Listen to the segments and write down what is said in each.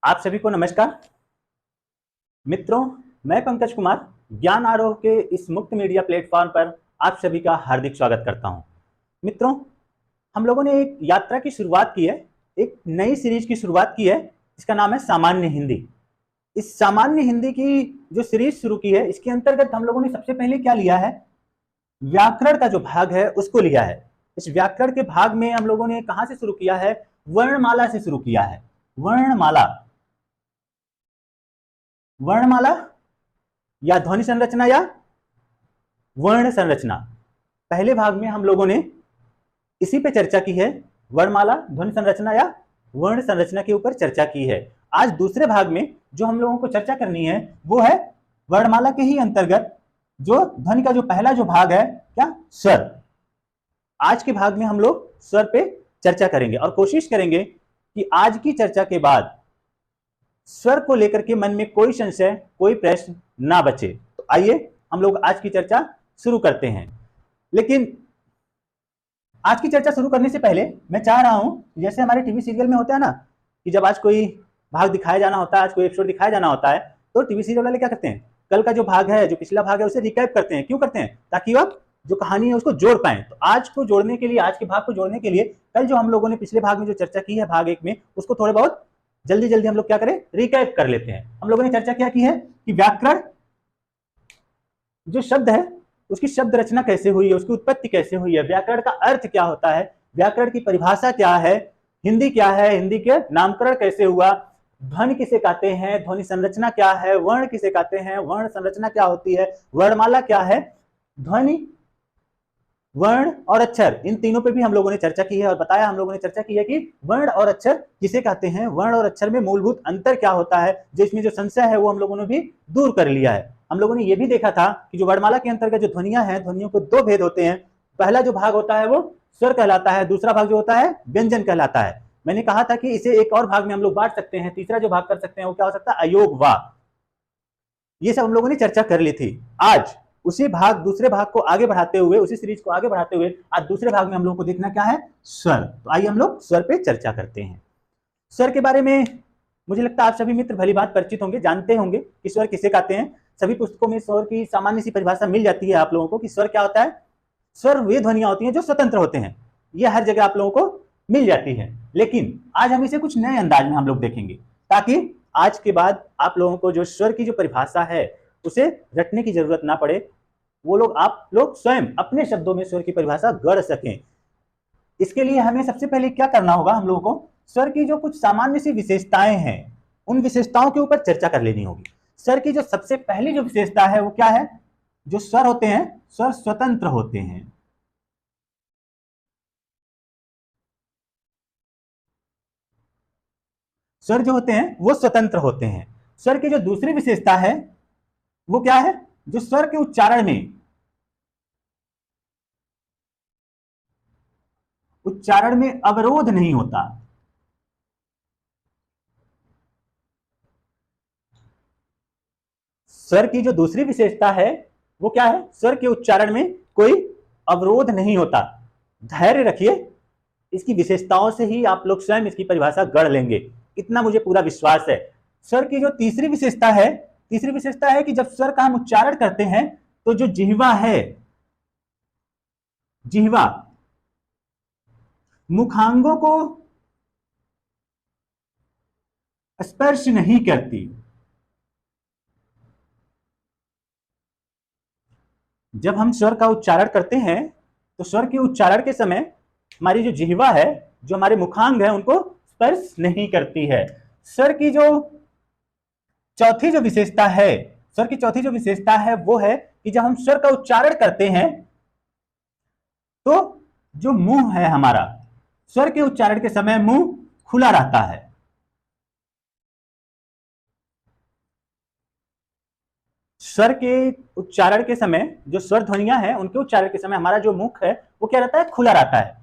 आप सभी को नमस्कार। मित्रों, मैं पंकज कुमार ज्ञान आरोह के इस मुक्त मीडिया प्लेटफॉर्म पर आप सभी का हार्दिक स्वागत करता हूं। मित्रों, हम लोगों ने एक यात्रा की शुरुआत की है, एक नई सीरीज की शुरुआत की है, इसका नाम है सामान्य हिंदी। इस सामान्य हिंदी की जो सीरीज शुरू की है, इसके अंतर्गत हम लोगों ने सबसे पहले क्या लिया है, व्याकरण का जो भाग है उसको लिया है। इस व्याकरण के भाग में हम लोगों ने कहां से शुरू किया है, वर्णमाला से शुरू किया है। वर्णमाला वर्णमाला या ध्वनि संरचना या वर्ण संरचना, पहले भाग में हम लोगों ने इसी पे चर्चा की है। वर्णमाला, ध्वनि संरचना या वर्ण संरचना के ऊपर चर्चा की है। आज दूसरे भाग में जो हम लोगों को चर्चा करनी है वो है वर्णमाला के ही अंतर्गत जो ध्वनि का जो पहला जो भाग है, क्या, स्वर। आज के भाग में हम लोग स्वर पे चर्चा करेंगे और कोशिश करेंगे कि आज की चर्चा के बाद स्वर को लेकर के मन में कोई संशय, कोई प्रश्न ना बचे। तो आइए हम लोग आज की चर्चा शुरू करते हैं। लेकिन आज की चर्चा शुरू करने से पहले मैं चाह रहा हूं, जैसे हमारे टीवी सीरियल में होता है ना कि जब आज कोई भाग दिखाया जाना होता है, आज कोई एपिसोड दिखाया जाना होता है, तो टीवी सीरियल वाले क्या करते हैं, कल का जो भाग है, जो पिछला भाग है, उसे रिकैप करते हैं। क्यों करते हैं? ताकि आप जो कहानी है उसको जोड़ पाए। तो आज को जोड़ने के लिए, आज के भाग को जोड़ने के लिए कल जो हम लोगों ने पिछले भाग में जो चर्चा की है, भाग 1 में, उसको थोड़े बहुत जल्दी जल्दी हम लोग क्या करें, रिकैप कर लेते हैं। हम लोगों ने चर्चा क्या की है कि व्याकरण जो शब्द है उसकी शब्द रचना कैसे हुई है, उसकी उत्पत्ति कैसे हुई है, व्याकरण का अर्थ क्या होता है, व्याकरण की परिभाषा क्या है, हिंदी क्या है, हिंदी के नामकरण कैसे हुआ, ध्वनि किसे कहते हैं, ध्वनि संरचना क्या है, वर्ण किसे कहते हैं, वर्ण संरचना क्या होती है, वर्णमाला क्या है, ध्वनि, वर्ण और अक्षर, इन तीनों पे भी हम लोगों ने चर्चा की है और बताया, हम लोगों ने चर्चा की है कि वर्ण और अक्षर किसे कहते हैं, वर्ण और अक्षर में मूलभूत अंतर क्या होता है, जो इसमें जो संशय है वो हम लोगों ने भी दूर कर लिया है। हम लोगों ने ये भी देखा था कि जो वर्णमाला के अंतर्गत जो ध्वनियां हैं, ध्वनियों को दो भेद होते हैं। पहला जो भाग होता है वो स्वर कहलाता है, दूसरा भाग जो होता है व्यंजन कहलाता है। मैंने कहा था कि इसे एक और भाग में हम लोग बांट सकते हैं, तीसरा जो भाग कर सकते हैं वो क्या हो सकता है, अयोग वा। ये सब हम लोगों ने चर्चा कर ली थी। आज उसी भाग, दूसरे भाग को आगे बढ़ाते हुए, उसी सीरीज को आगे बढ़ाते हुए आज दूसरे भाग में हम लोगों को देखना क्या है, स्वर। तो आइए हम लोग स्वर पे चर्चा करते हैं। स्वर के बारे में मुझे लगता है आप सभी मित्र भली बात परिचित होंगे, जानते होंगे कि स्वर किसे कहते हैं। सभी पुस्तकों में स्वर की सामान्य सी परिभाषा मिल जाती है आप लोगों को कि स्वर क्या होता है। स्वर वे ध्वनियां होती हैं जो स्वतंत्र होते हैं, ये हर जगह आप लोगों को मिल जाती है। लेकिन आज हम इसे कुछ नए अंदाज में हम लोग देखेंगे, ताकि आज के बाद आप लोगों को जो स्वर की जो परिभाषा है उसे रटने की जरूरत ना पड़े, वो लोग, आप लोग स्वयं अपने शब्दों में स्वर की परिभाषा गढ़ सकें। इसके लिए हमें सबसे पहले क्या करना होगा, हम लोगों को स्वर की जो कुछ सामान्य सी विशेषताएं हैं उन विशेषताओं के ऊपर चर्चा कर लेनी होगी। स्वर की जो सबसे पहली जो विशेषता है वो क्या है, जो स्वर होते हैं, स्वर स्वतंत्र होते हैं। स्वर जो होते हैं वो स्वतंत्र होते हैं। स्वर की जो दूसरी विशेषता है वो क्या है, जो स्वर के उच्चारण में अवरोध नहीं होता। स्वर की जो दूसरी विशेषता है वो क्या है, स्वर के उच्चारण में कोई अवरोध नहीं होता। धैर्य रखिए, इसकी विशेषताओं से ही आप लोग स्वयं इसकी परिभाषा गढ़ लेंगे, इतना मुझे पूरा विश्वास है। स्वर की जो तीसरी विशेषता है, तीसरी विशेषता है कि जब स्वर का हम उच्चारण करते हैं तो जो जिह्वा है, जिह्वा मुखांगों को स्पर्श नहीं करती। जब हम स्वर का उच्चारण करते हैं तो स्वर के उच्चारण के समय हमारी जो जिह्वा है, जो हमारे मुखांग है, उनको स्पर्श नहीं करती है। स्वर की जो चौथी जो विशेषता है, स्वर की चौथी जो विशेषता है वो है कि जब हम स्वर का उच्चारण करते हैं तो जो मुंह है हमारा, स्वर के उच्चारण के समय मुंह खुला रहता है। स्वर के उच्चारण के समय, जो स्वर ध्वनियां हैं उनके उच्चारण के समय हमारा जो मुख है वो क्या रहता है, खुला रहता है।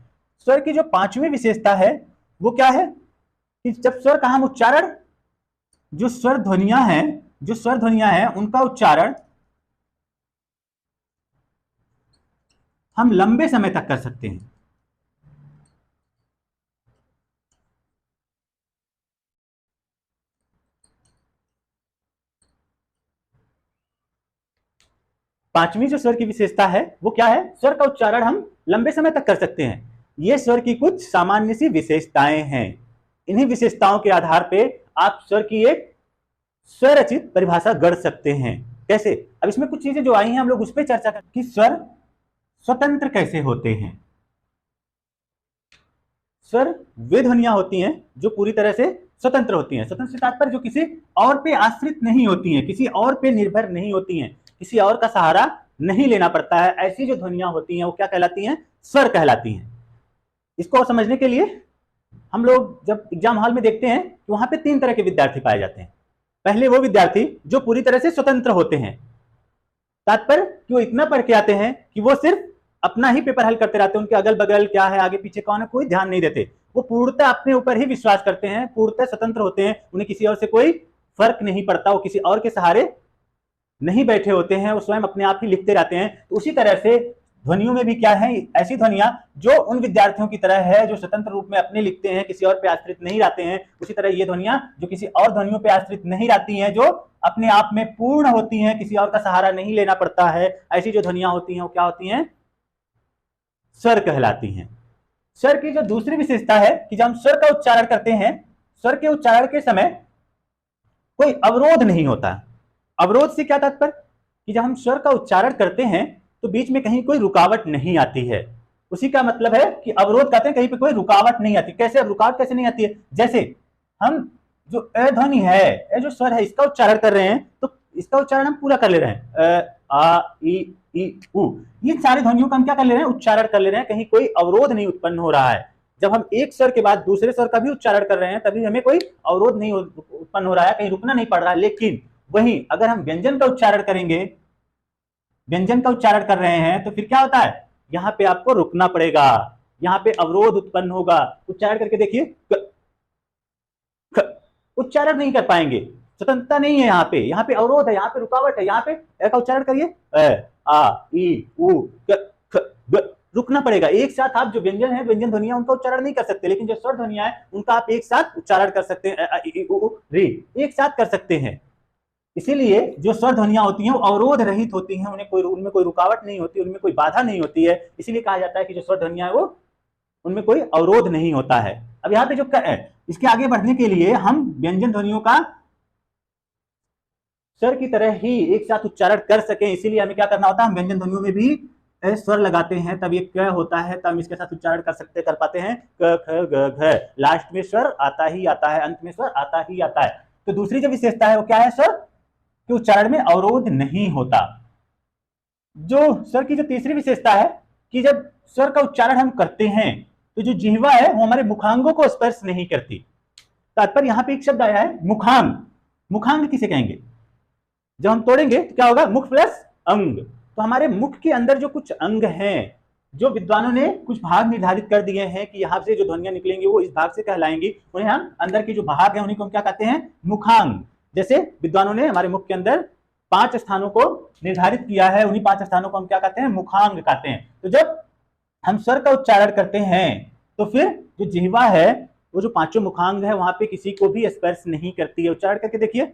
स्वर की जो पांचवी विशेषता है वो क्या है कि जब स्वर का हम उच्चारण, जो स्वर ध्वनियां हैं, जो स्वर ध्वनियां हैं उनका उच्चारण हम लंबे समय तक कर सकते हैं। पांचवी जो स्वर की विशेषता है वो क्या है, स्वर का उच्चारण हम लंबे समय तक कर सकते हैं। ये स्वर की कुछ सामान्य सी विशेषताएं हैं। इन्हीं विशेषताओं के आधार पे आप स्वर की एक स्वरचित परिभाषा गढ़ सकते हैं। कैसे? अब इसमें कुछ चीजें जो आई हैं हम लोग उस पर चर्चा करें कि स्वर स्वतंत्र कैसे होते हैं। स्वर वे ध्वनियां होती हैं जो पूरी तरह से स्वतंत्र होती हैं। स्वतंत्र से तात्पर्य जो किसी और पे आश्रित नहीं होती हैं, किसी और पे निर्भर नहीं होती हैं, किसी और का सहारा नहीं लेना पड़ता है। ऐसी जो ध्वनियां होती हैं वो क्या कहलाती हैं, स्वर कहलाती हैं। इसको समझने के लिए हम लोग जब एग्जाम हॉल में देखते हैं तो वहां पे 3 तरह के विद्यार्थी पाए जाते हैं। पहले वो विद्यार्थी जो पूरी तरह से स्वतंत्र होते हैं, तात्पर्य कि वो इतना पढ़ के आते हैं कि वो सिर्फ अपना ही पेपर हल करते रहते हैं, उनके अगल बगल क्या है, आगे पीछे कौन है, कोई ध्यान नहीं देते। वो पूर्णतः अपने ऊपर ही विश्वास करते हैं, पूर्णतः स्वतंत्र होते हैं, उन्हें किसी और से कोई फर्क नहीं पड़ता, वो किसी और के सहारे नहीं बैठे होते हैं, वो स्वयं अपने आप ही लिखते रहते हैं। तो उसी तरह से ध्वनियों में भी क्या है, ऐसी ध्वनियां जो उन विद्यार्थियों की तरह है जो स्वतंत्र रूप में अपने लिखते हैं, किसी और पे आश्रित नहीं रहते हैं। उसी तरह ये ध्वनियां जो किसी और ध्वनियों पे आश्रित नहीं रहती हैं, जो अपने आप में पूर्ण होती हैं, किसी और का सहारा नहीं लेना पड़ता है, ऐसी जो ध्वनियां होती हैं वो क्या होती हैं, स्वर कहलाती हैं। स्वर की जो दूसरी विशेषता है कि जब हम स्वर का उच्चारण करते हैं, स्वर के उच्चारण के समय कोई अवरोध नहीं होता। अवरोध से क्या तात्पर्य कि जब हम स्वर का उच्चारण करते हैं तो बीच में कहीं कोई रुकावट नहीं आती है। उसी का मतलब है कि अवरोध कहते हैं कहीं पे कोई रुकावट नहीं आती। कैसे? रुकावट कैसे नहीं आती है? जैसे हम जो अ ध्वनि है, ए जो स्वर है, इसका उच्चारण कर रहे हैं तो इसका उच्चारण हम पूरा कर ले रहे हैं, अ आ ई उ, ये सारी ध्वनियों का हम क्या कर ले रहे हैं, उच्चारण कर ले रहे हैं, कहीं कोई अवरोध नहीं उत्पन्न हो रहा है। जब हम एक स्वर के बाद दूसरे स्वर का भी उच्चारण कर रहे हैं तभी हमें कोई अवरोध नहीं उत्पन्न हो रहा है, कहीं रुकना नहीं पड़ रहा है। लेकिन वहीं अगर हम व्यंजन का उच्चारण करेंगे, व्यंजन का उच्चारण कर रहे हैं तो फिर क्या होता है, यहां पे आपको रुकना पड़ेगा, यहां पे अवरोध उत्पन्न होगा। उच्चारण करके देखिए, उच्चारण नहीं कर पाएंगे, स्वतंत्रता नहीं है, यहाँ पे अवरोध है, यहाँ पे रुकावट है। यहाँ पे ए का उच्चारण करिए, आ ई उ रुकना पड़ेगा। एक साथ आप जो व्यंजन है, व्यंजन ध्वनियां, उनका उच्चारण नहीं कर सकते, लेकिन जो स्वर ध्वनियां है उनका आप एक साथ उच्चारण कर सकते हैं, अ ई उ री एक साथ कर सकते हैं। इसीलिए जो स्वर ध्वनियां होती हैं वो अवरोध रहित होती हैं, उनमें कोई रुकावट नहीं होती, उनमें कोई बाधा नहीं होती है। इसीलिए कहा जाता है कि जो स्वर ध्वनियां है वो उनमें कोई अवरोध नहीं होता है। अब यहाँ पे जो इसके आगे बढ़ने के लिए हम व्यंजन ध्वनियों का स्वर की तरह ही एक साथ उच्चारण कर सकें, इसीलिए हमें क्या करना होता है, हम व्यंजन ध्वनियों में भी स्वर लगाते हैं, तब ये क होता है, तब हम इसके साथ उच्चारण कर पाते हैं, क ख ग घ। लास्ट में स्वर आता ही आता है, अंत में स्वर आता ही आता है। तो दूसरी जो विशेषता है वो क्या है, स्वर के उच्चारण में अवरोध नहीं होता। जो स्वर की जो तीसरी विशेषता है कि जब स्वर का उच्चारण हम करते हैं तो जो जिह्वा है वो हमारे मुखांगों को स्पर्श नहीं करती। तात्पर्य यहां पे एक शब्द आया है मुखांग। मुखांग किसे कहेंगे? जब हम तोड़ेंगे तो क्या होगा, मुख प्लस अंग। तो हमारे मुख के अंदर जो कुछ अंग हैं, जो विद्वानों ने कुछ भाग निर्धारित कर दिए हैं कि यहां से जो ध्वनियां निकलेंगी वो इस भाग से कहलाएंगी, उन्हें हम अंदर के जो भाग हैं उन्हीं को हम क्या कहते हैं, मुखांग। जैसे विद्वानों ने हमारे मुख के अंदर 5 स्थानों को निर्धारित किया है, उन्हीं 5 स्थानों को हम क्या कहते हैं, मुखांग कहते हैं। तो जब हम स्वर का उच्चारण करते हैं तो फिर जो जिह्वा है वो जो 5 मुखांग है वहां पे किसी को भी स्पर्श नहीं करती है। उच्चारण करके देखिए,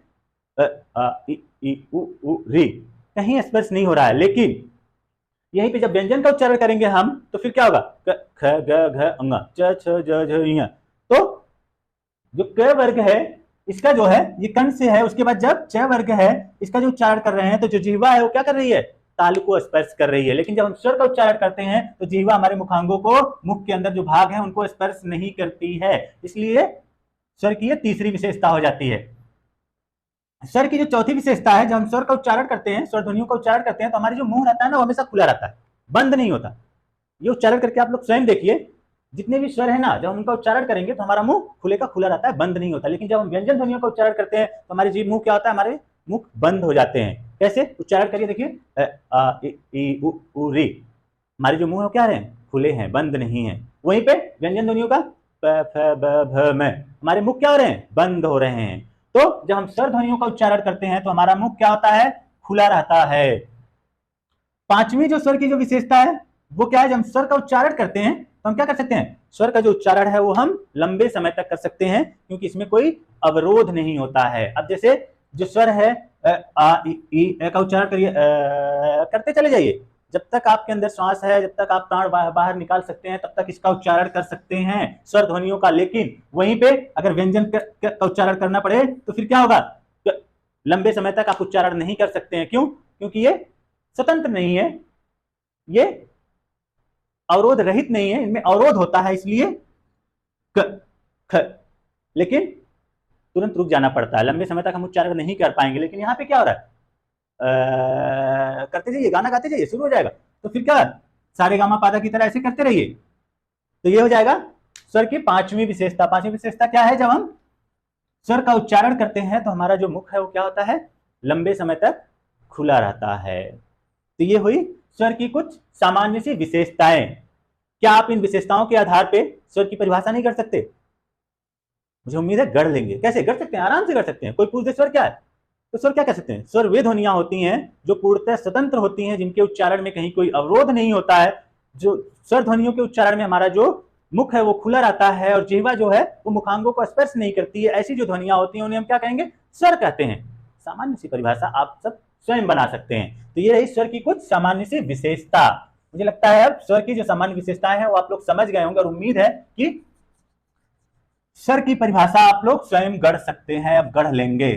री कहीं स्पर्श नहीं हो रहा है। लेकिन यहीं पे जब व्यंजन का उच्चारण करेंगे हम तो फिर क्या होगा, ख ग घ अंग च छ ज झ ञ। तो जो क वर्ग है इसका जो है ये कंठ से है, उसके बाद जब च वर्ग है इसका जो उच्चारण कर रहे हैं तो जो जिह्वा है वो क्या कर रही है, तालु को स्पर्श कर रही है। लेकिन जब हम स्वर का उच्चारण करते हैं तो जिह्वा हमारे मुखांगों को, मुख के अंदर जो भाग है उनको स्पर्श नहीं करती है। इसलिए स्वर की ये तीसरी विशेषता हो जाती है। स्वर की जो चौथी विशेषता है, जब हम स्वर का उच्चारण करते हैं, स्वर ध्वनियों का उच्चारण करते हैं तो हमारी जो मुंह रहता है ना वो हमेशा खुला रहता है, बंद नहीं होता। ये उच्चारण करके आप लोग स्वयं देखिए, जितने भी स्वर है ना जब हम उनका उच्चारण करेंगे तो हमारा मुंह खुले का खुला रहता है, बंद नहीं होता। लेकिन जब हम व्यंजन ध्वनियों का उच्चारण करते हैं तो हमारे जीभ, मुंह क्या होता है, हमारे मुख बंद हो जाते हैं। कैसे? उच्चारण करिए देखिए, आ ई उ री, हमारे जो मुंह है क्या है, खुले हैं, बंद नहीं है। वहीं पे व्यंजन ध्वनियों का प फ ब भ म, हमारे मुख क्या हो रहे हैं, बंद हो रहे हैं। तो जब हम स्वर ध्वनियों का उच्चारण करते हैं तो हमारा मुख क्या होता है, खुला रहता है। पांचवी जो स्वर की जो विशेषता है वो क्या है, जब हम स्वर का उच्चारण करते हैं तो हम क्या कर सकते हैं, स्वर का जो उच्चारण है वो हम लंबे समय तक कर सकते हैं, क्योंकि इसमें कोई अवरोध नहीं होता है। अब जैसे जो स्वर है आ इ ई का उच्चारण करिए, करते चले जाइए। जब तक आपके अंदर श्वास है, जब तक आप प्राण बाहर निकाल सकते हैं, तब तक इसका उच्चारण कर सकते हैं स्वर ध्वनियों का। लेकिन वहीं पे अगर व्यंजन का उच्चारण करना पड़े तो फिर क्या होगा, लंबे समय तक आप उच्चारण नहीं कर सकते हैं। क्यों? क्योंकि ये स्वतंत्र नहीं है, ये अवरोध रहित नहीं है, इनमें अवरोध होता है, इसलिए क ख, लेकिन तुरंत रुक जाना पड़ता है, लंबे समय तक हम उच्चारण नहीं कर पाएंगे। लेकिन यहाँ पे क्या हो रहा है, करते जाइए, गाना गाते जाइए, शुरू हो जाएगा। तो फिर क्या, सारे गामा पादा की तरह ऐसे करते रहिए, तो ये हो जाएगा स्वर की पांचवी विशेषता। पांचवी विशेषता क्या है, जब हम स्वर का उच्चारण करते हैं तो हमारा जो मुख है वो क्या होता है, लंबे समय तक खुला रहता है। तो ये हुई स्वर की कुछ सामान्य सी विशेषताएं। क्या आप इन विशेषताओं के आधार पे स्वर की परिभाषा नहीं कर सकते? मुझे उम्मीद है गढ़ लेंगे। कैसे गढ़ सकते हैं? आराम से कर सकते हैं। कोई पूछ दे स्वर क्या है, तो स्वर क्या कह सकते हैं, स्वर वे ध्वनियां होती हैं जो पूर्णतः स्वतंत्र होती हैं, जिनके उच्चारण में कहीं कोई अवरोध नहीं होता है। जो स्वर ध्वनियों के उच्चारण में हमारा जो मुख है वो खुला रहता है और जिह्वा जो है वो मुखांगों को स्पर्श नहीं करती है। ऐसी जो ध्वनियां होती हैं उन्हें हम क्या कहेंगे, स्वर कहते हैं। सामान्य सी परिभाषा आप सब स्वयं बना सकते हैं। तो ये रही स्वर की कुछ सामान्य सी विशेषता। मुझे लगता है अब स्वर की जो सामान्य विशेषताएं हैं वो आप लोग समझ गए होंगे और उम्मीद है कि स्वर की परिभाषा आप लोग स्वयं गढ़ सकते हैं, अब गढ़ लेंगे।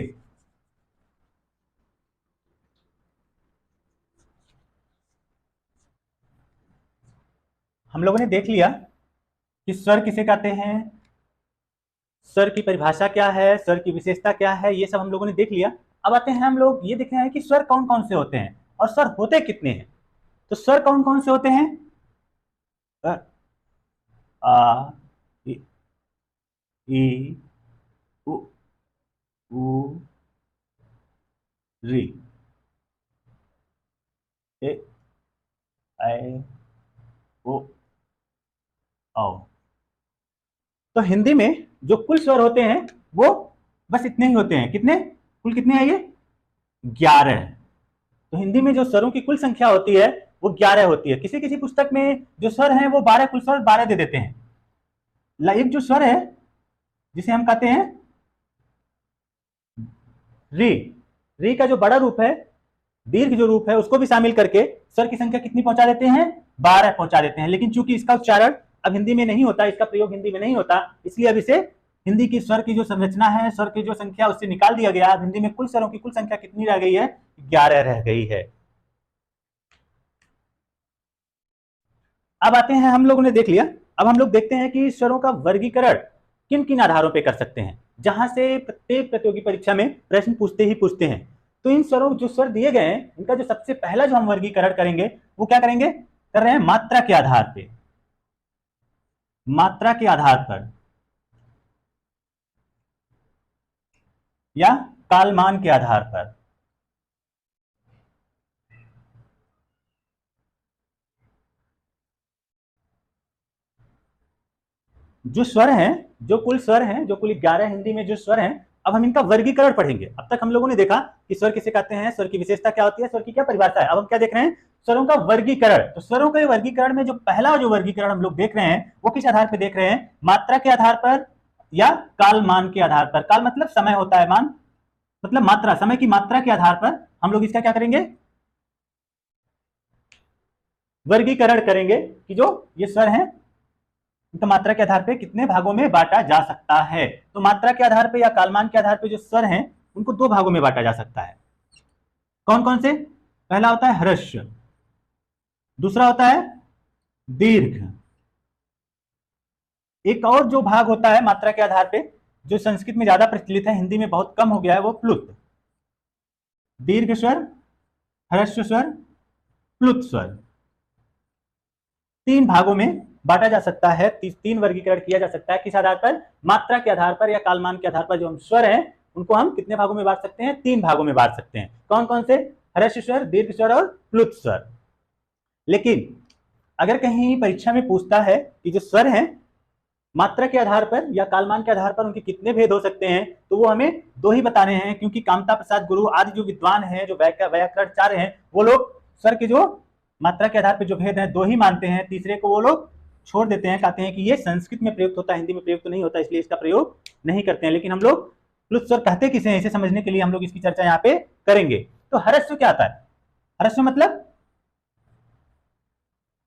हम लोगों ने देख लिया कि स्वर किसे कहते हैं, स्वर की परिभाषा क्या है, स्वर की विशेषता क्या है, ये सब हम लोगों ने देख लिया। अब आते हैं हम लोग ये देख रहे हैं कि स्वर कौन कौन से होते हैं और स्वर होते कितने हैं। तो स्वर कौन कौन से होते हैं, आ इ, ई उ ऊ री ए ऐ ओ औ। तो हिंदी में जो कुल स्वर होते हैं वो बस इतने ही होते हैं। कितने, कुल कितने हैं ये, 11। तो हिंदी में जो स्वरों की कुल संख्या होती है वो 11 होती है। किसी किसी पुस्तक में जो स्वर हैं वो 12, कुल स्वर 12 दे देते हैं। एक जो स्वर है जिसे हम कहते हैं री, री का जो बड़ा रूप है, दीर्घ जो रूप है, उसको भी शामिल करके स्वर की संख्या कितनी पहुंचा देते हैं, 12 पहुंचा देते हैं। लेकिन चूंकि इसका उच्चारण अब हिंदी में नहीं होता, इसका प्रयोग हिंदी में नहीं होता, इसलिए अब इसे हिंदी की स्वर की जो संरचना है, स्वर की जो संख्या, उससे निकाल दिया गया। अब हिंदी में कुल स्वरों की कुल संख्या कितनी रह गई है, 11 रह गई है। अब आते हैं, हम लोगों ने देख लिया, अब हम लोग देखते हैं कि स्वरों का वर्गीकरण किन किन आधारों पर कर सकते हैं, जहां से प्रत्येक प्रतियोगी परीक्षा में प्रश्न पूछते ही पूछते हैं। तो इन स्वरों, जो स्वर दिए गए हैं, इनका जो सबसे पहला जो हम वर्गीकरण करेंगे वो क्या करेंगे, कर रहे हैं मात्रा के आधार पे, मात्रा के आधार पर या कालमान के आधार पर। जो स्वर हैं, जो कुल स्वर हैं, जो कुल 11 हिंदी में जो स्वर हैं, अब हम इनका वर्गीकरण पढ़ेंगे। अब तक हम लोगों ने देखा कि स्वर किसे कहते हैं, स्वर की विशेषता क्या होती है, स्वर की क्या परिभाषा है। अब हम क्या देख रहे हैं, स्वरों का वर्गीकरण। तो स्वरों के वर्गीकरण में जो पहला जो वर्गीकरण हम लोग देख रहे हैं वो किस आधार पर देख रहे हैं, मात्रा के आधार पर या काल मान के आधार पर। काल मतलब समय होता है, मान मतलब मात्रा, समय की मात्रा के आधार पर हम लोग इसका क्या करेंगे, वर्गीकरण करेंगे कि जो ये स्वर हैं तो मात्रा के आधार पे कितने भागों में बांटा जा सकता है। तो मात्रा के आधार पे या कालमान के आधार पे जो स्वर हैं उनको 2 भागों में बांटा जा सकता है। कौन कौन से, पहला होता है ह्रस्व, दूसरा होता है दीर्घ। एक और जो भाग होता है मात्रा के आधार पे, जो संस्कृत में ज्यादा प्रचलित है, हिंदी में बहुत कम हो गया है, वो प्लुत। दीर्घ स्वर, ह्रस्व स्वर, प्लुत स्वर, 3 भागों में बांटा जा सकता है। 3 वर्गीकरण किया जा सकता है। किस आधार पर, मात्रा के आधार पर या कालमान के आधार पर। जो हम स्वर हैं उनको हम कितने भागों में बांट सकते हैं, 3 भागों में बांट सकते हैं। कौन कौन से, ह्रस्व स्वर, दीर्घ स्वर और प्लुत स्वर। लेकिन अगर कहीं परीक्षा में पूछता है कि जो स्वर हैं मात्रा के आधार पर या कालमान के आधार पर उनके कितने भेद हो सकते हैं, तो वो हमें 2 ही बताने हैं। क्योंकि कामता प्रसाद गुरु आदि जो विद्वान हैं, जो व्याकरणाचार्य हैं, वो लोग स्वर के जो मात्रा के आधार पर जो भेद हैं 2 ही मानते हैं, तीसरे को वो लोग छोड़ देते हैं, कहते हैं कि ये संस्कृत में प्रयुक्त होता है, हिंदी में प्रयुक्त नहीं होता, इसलिए इसका प्रयोग नहीं करते हैं। लेकिन हम लोग प्लुत स्वर कहते किसे हैं, इसे समझने के लिए हम लोग इसकी चर्चा यहाँ पे करेंगे। तो हरस्व क्या आता है? हरस्व मतलब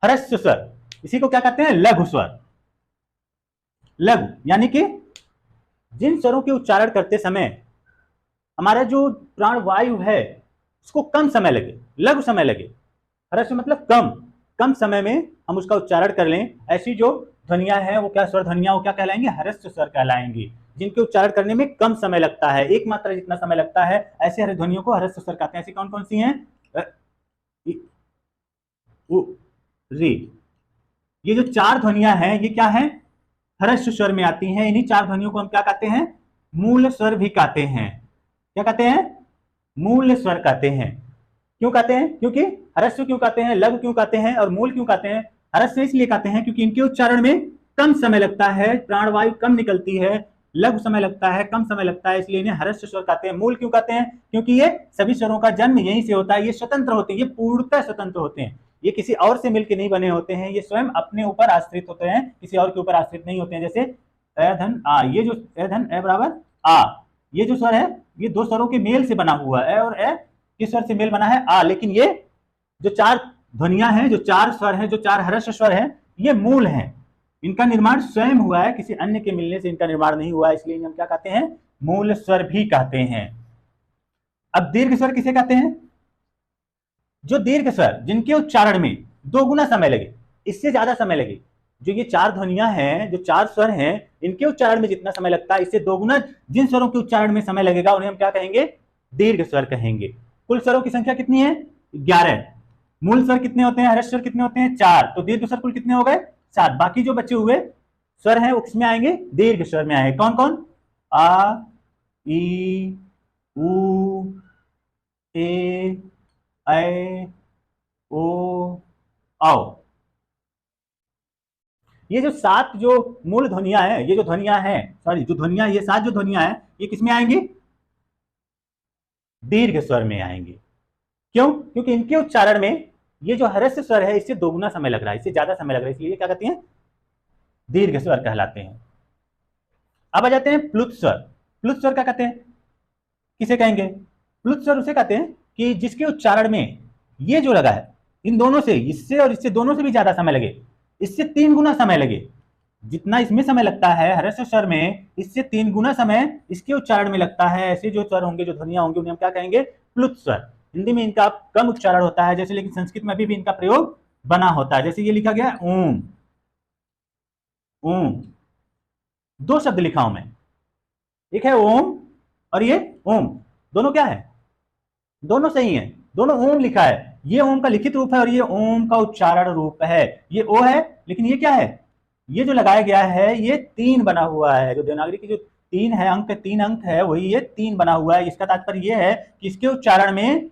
हरस्व स्वर, इसी को क्या कहते हैं? लघु स्वर। लघु यानी कि जिन स्वरों के उच्चारण करते समय हमारा जो प्राण वायु है उसको कम समय लगे, लघु समय लगे। हरस्व मतलब कम, कम समय में हम उसका उच्चारण कर लें, ऐसी जो ध्वनियां हैं वो क्या स्वर ध्वनियां, वो क्या कहलाएंगे? हरस्व स्वर कहलाएंगे। जिनके उच्चारण करने में कम समय लगता है, एक मात्रा जितना समय लगता है, ऐसे हर ध्वनियों को हरस्व स्वर कहते हैं। ऐसी कौन कौन सी हैं? री। ये जो चार ध्वनियां हैं ये क्या है? हरस्व स्वर में आती हैं। इन्हीं चार ध्वनियों को हम क्या कहते हैं? मूल स्वर भी कहते हैं। क्या कहते हैं? मूल स्वर कहते हैं। क्यों कहते हैं? क्योंकि हरस्व क्यों कहते हैं, लघु क्यों कहते हैं और मूल क्यों कहते हैं? हरस्व इसलिए कहते हैं क्योंकि इनके उच्चारण में कम समय लगता है, प्राणवायु कम निकलती है, लघु समय लगता है, कम समय लगता है, इसलिए इन्हें हरस्व स्वर कहते हैं। मूल क्यों कहते हैं? क्योंकि ये सभी स्वरों का जन्म यहीं से होता है, ये स्वतंत्र होते हैं, ये पूर्णतः स्वतंत्र होते हैं, ये किसी और से मिलकर नहीं बने होते हैं, ये स्वयं अपने ऊपर आश्रित होते हैं, किसी और के ऊपर आश्रित नहीं होते हैं। जैसे अ धन आ, ये जो अ धन अ बराबर आ, ये जो स्वर है ये दो स्वरों के मेल से बना हुआ है, और अ किस स्वर से मेल बना है? आ। लेकिन ये जो चार ध्वनियां हैं, जो चार स्वर हैं, जो चार हरस्व स्वर हैं, ये मूल हैं, इनका निर्माण स्वयं हुआ है, किसी अन्य के मिलने से इनका निर्माण नहीं हुआ है, इसलिए हम क्या कहते हैं? मूल स्वर भी कहते हैं। अब दीर्घ स्वर किसे कहते हैं? जो दीर्घ स्वर जिनके उच्चारण में दो गुना समय लगे, इससे ज्यादा समय लगे। जो ये चार ध्वनियां हैं, जो चार स्वर हैं, इनके उच्चारण में जितना समय लगता है इससे दो गुना जिन स्वरों के उच्चारण में समय लगेगा उन्हें हम क्या कहेंगे? दीर्घ स्वर कहेंगे। कुल स्वरों की संख्या कितनी है? 11। मूल स्वर कितने होते हैं? हरस्व स्वर कितने होते हैं? 4। तो दीर्घ स्वर कुल कितने हो गए? 7। बाकी जो बचे हुए स्वर हैं वो किसमें आएंगे? दीर्घ स्वर में आएंगे। कौन कौन? आ, ई, उ, ए, ऐ, ओ, औ। ये जो 7 जो मूल ध्वनियां हैं, ये जो ध्वनियां हैं, सॉरी जो ध्वनियां, ये 7 जो ध्वनियां हैं ये किसमें आएंगी? दीर्घ स्वर में आएंगे। क्यों? क्योंकि इनके उच्चारण में ये जो हरस्व स्वर है इससे दोगुना समय लग रहा है, इससे ज्यादा समय लग रहा है, इसलिए क्या कहते हैं? दीर्घ स्वर कहलाते हैं। अब आ जाते हैं प्लुत स्वर। प्लुत स्वर क्या कहते हैं? किसे कहेंगे? प्लुत स्वर उसे कहते हैं कि जिसके उच्चारण में ये जो लगा है, इन दोनों से, इससे और इससे दोनों से भी ज्यादा समय लगे, इससे 3 गुना समय लगे। जितना इसमें समय लगता है हरस्व स्वर में, इससे 3 गुना समय इसके उच्चारण में लगता है। ऐसे जो स्वर होंगे, जो ध्वनियां होंगी, उन्हें हम क्या कहेंगे? प्लुत स्वर। हिंदी में इनका कम उच्चारण होता है जैसे, लेकिन संस्कृत में अभी भी इनका प्रयोग बना होता है। जैसे ये लिखा गया ओम, ओम, 2 शब्द लिखा हूं मैं, एक है ओम और ये ओम, दोनों क्या है? दोनों सही है, दोनों ओम लिखा है। ये ओम का लिखित रूप है और ये ओम का उच्चारण रूप है। ये ओ है, लेकिन ये क्या है? ये जो लगाया गया है ये 3 बना हुआ है। जो देवनागरी की जो 3 है अंक, 3 अंक है, वही ये 3 बना हुआ है। इसका तात्पर्य ये है कि इसके उच्चारण में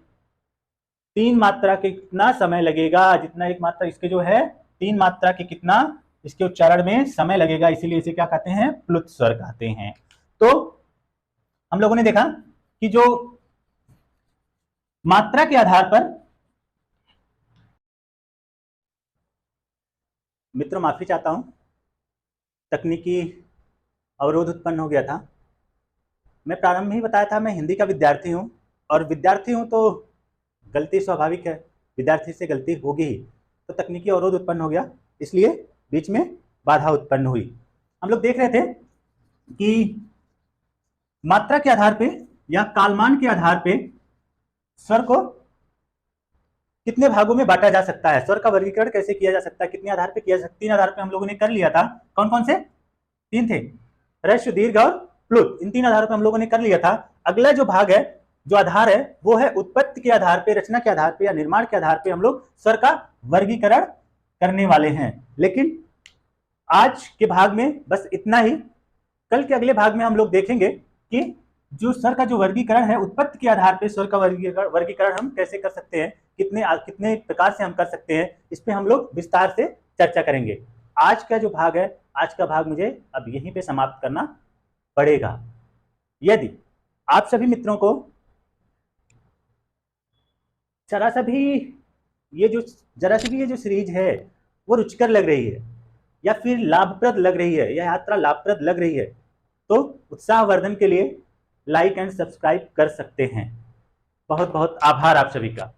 3 मात्रा के कितना समय लगेगा, जितना एक मात्रा इसके जो है 3 मात्रा के कितना इसके उच्चारण में समय लगेगा, इसीलिए इसे क्या कहते हैं? प्लुत स्वर कहते हैं। तो हम लोगों ने देखा कि जो मात्रा के आधार पर, मित्रों माफी चाहता हूं, तकनीकी अवरोध उत्पन्न हो गया था। मैं प्रारंभ में ही बताया था मैं हिंदी का विद्यार्थी हूं, और विद्यार्थी हूं तो गलती स्वाभाविक है, विद्यार्थी से गलती होगी ही। तो तकनीकी अवरोध उत्पन्न हो गया, इसलिए बीच में बाधा उत्पन्न हुई। हम लोग देख रहे थे कि मात्रा के आधार पे या कालमान के आधार पे स्वर को कितने भागों में बांटा जा सकता है, स्वर का वर्गीकरण कैसे किया जा सकता है, कितने आधार पे किया जा सकता है। 3 आधार पे हम लोगों ने कर लिया था। कौन कौन से? 3 थे, ह्रस्व, दीर्घ और प्लुत। इन 3 आधारों पे हम लोगों ने कर लिया था। अगला जो भाग है, जो आधार है, वो है उत्पत्ति के आधार पे, रचना के आधार पे या निर्माण के आधार पे हम लोग स्वर का वर्गीकरण करने वाले हैं। लेकिन आज के भाग में बस इतना ही। कल के अगले भाग में हम लोग देखेंगे कि जो स्वर का जो वर्गीकरण है, उत्पत्ति के आधार पे स्वर का वर्गीकरण हम कैसे कर सकते हैं, कितने प्रकार से हम कर सकते हैं, इस पे हम लोग विस्तार से चर्चा करेंगे। आज का जो भाग है, आज का भाग मुझे अब यहीं पे समाप्त करना पड़ेगा। यदि आप सभी मित्रों को जरा सा भी ये जो सीरीज है वो रुचिकर लग रही है, या फिर लाभप्रद लग रही है, या यात्रा लाभप्रद लग रही है, तो उत्साहवर्धन के लिए लाइक एंड सब्सक्राइब कर सकते हैं। बहुत बहुत आभार आप सभी का।